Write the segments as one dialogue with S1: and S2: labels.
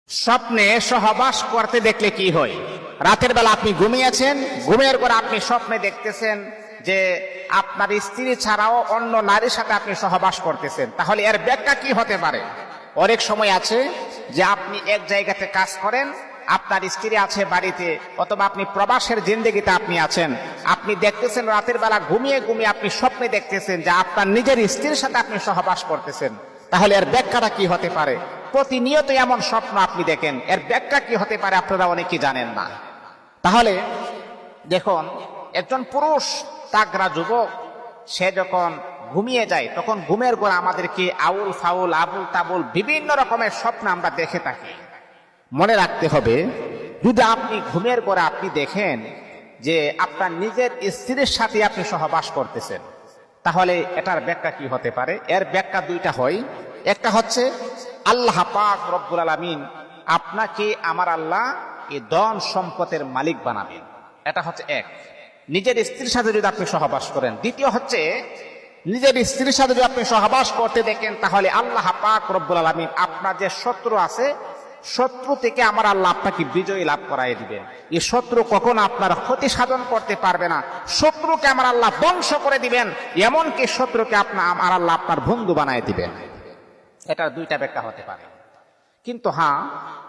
S1: স্বপ্নে সহবাস করতে দেখলে কি হয়? রাতের বেলা আপনি ঘুমিয়েছেন, ঘুমের পর আপনি স্বপ্নে দেখতেছেন যে আপনার স্ত্রী ছাড়াও অন্য নারীর সাথে আপনি সহবাস করতেছেন, তাহলে এর ব্যাখ্যা কি হতে পারে? অনেক সময় আছে যে আপনি এক জায়গাতে কাজ করেন, আপনার স্ত্রী আছে বাড়িতে, অথবা আপনি প্রবাসের জিন্দেগিতে আপনি আছেন, আপনি দেখতেছেন রাতের বেলা ঘুমিয়ে ঘুমিয়ে আপনি স্বপ্নে দেখতেছেন যে আপনার নিজের স্ত্রীর সাথে আপনি সহবাস করতেছেন, তাহলে এর ব্যাখ্যাটা কি হতে পারে? প্রতিনিয়ত এমন স্বপ্ন আপনি দেখেন, এর ব্যাখ্যা কি হতে পারে আপনারা অনেকেই জানেন না। তাহলে দেখুন, একজন পুরুষ তাগড়া যুবক সে যখন ঘুমিয়ে যায় তখন ঘুমের ঘোরে আমাদেরকে আউল ফাউল আবুল তাবুল বিভিন্ন রকমের স্বপ্ন আমরা দেখে থাকি। মনে রাখতে হবে, যদি আপনি ঘুমের ঘোরে আপনি দেখেন যে আপনার নিজের স্ত্রীর সাথে আপনি সহবাস করতেছেন, তাহলে এটার ব্যাখ্যা কি হতে পারে? এর ব্যাখ্যা দুইটা হয়। একটা হচ্ছে আল্লাহ পাক রব্বুল আলামিন আপনাকে, আমার আল্লাহ, এই ধন সম্পদের মালিক বানাবেন। এটা হচ্ছে এক, নিজের স্ত্রীর সাথে যদি আপনি সহবাস করেন। দ্বিতীয় হচ্ছে, নিজের স্ত্রীর সাথে যদি আপনি সহবাস করতে দেখেন, তাহলে আল্লাহ পাক রব্বুল আলামিন আপনার যে শত্রু আছে, শত্রু থেকে আমার আল্লাহ আপনাকে বিজয়ী লাভ করাই দিবেন। এই শত্রু কখনো আপনার ক্ষতি সাধন করতে পারবে না, শত্রুকে আমার আল্লাহ ধ্বংস করে দিবেন, এমনকি শত্রুকে আমার আল্লাহ আপনার বন্ধু বানায় দিবেন। এটা দুইটা ব্যাখ্যা হতে পারে। কিন্তু হ্যাঁ,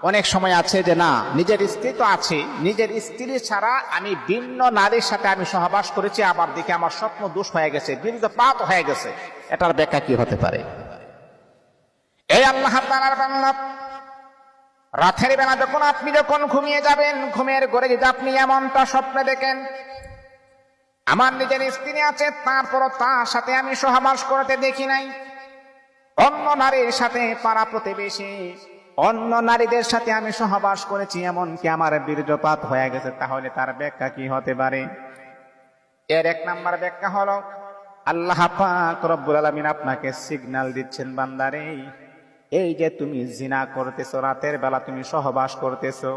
S1: অনেক সময় আছে যে না, নিজের স্ত্রী তো আছে, নিজের স্ত্রী ছাড়া আমি ভিন্ন নারীর সাথে আমি সহবাস করেছি, আবার দেখে আমার স্বপ্ন দোষ হয়ে গেছে, বীর্যপাত হয়ে গেছে। এটার ব্যাখ্যা কি হতে পারে? এই আল্লাহ তাআলার বান্দা, রাতের বেলা যখন ঘুমিয়ে যাবেন, ঘুমের ঘরে যদি আপনি এমনটা স্বপ্নে দেখেন, আমার নিজের স্ত্রী আছে, তারপরও তার সাথে আমি সহবাস করতে দেখি নাই, অন্য নারীর সাথে, পাড়া প্রতিবেশী অন্য নারীদের সাথে আমি সহবাস করেছি, এমনকি আমার বীর্যপাত হয়ে গেছে, তাহলে তার ব্যাখ্যা কি হতে পারে? এর এক নাম্বার ব্যাখ্যা হলো, আল্লাহ পাক রব্বুল আলামিন আপনাকে সিগন্যাল দিচ্ছেন, বান্দারে, এই যে তুমি জিনা করতেছো, রাতের বেলা তুমি সহবাস করতেছো,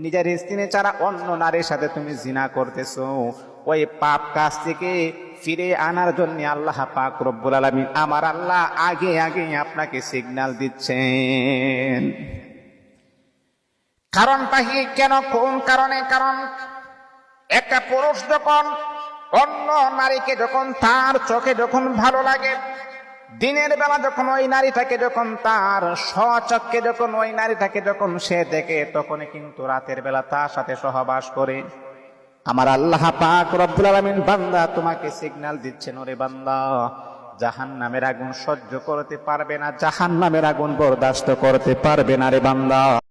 S1: নিজের স্ত্রী ছাড়া অন্য নারীর সাথে তুমি জিনা করতেছো, ওই পাপ কাজ থেকে ফিরে আনার জন্য আল্লাহ পাক রব্বুল আলামিন, আমার আল্লাহ আগে আগে আপনাকে সিগন্যাল দিচ্ছেন। কারণটা কি? কেন? কোন কারণে? কারণ একটা পুরুষ যখন অন্য নারীকে যখন তার চোখে যখন ভালো লাগে, দিনের বেলা যখন ওই নারীটাকে যখন তার স্বচক্ষে যখন ওই নারীটাকে যখন সে দেখে, তখন কিন্তু রাতের বেলা তার সাথে সহবাস করে। আমার আল্লাহ পাক রব্বুল আলামিন, বান্দা তোমাকে সিগন্যাল দিচ্ছেন, ওরে বান্দা, জাহান্নামের আগুন সহ্য করতে পারবে না, জাহান্নামের আগুন বরদাস্ত করতে পারবে না রে বান্দা।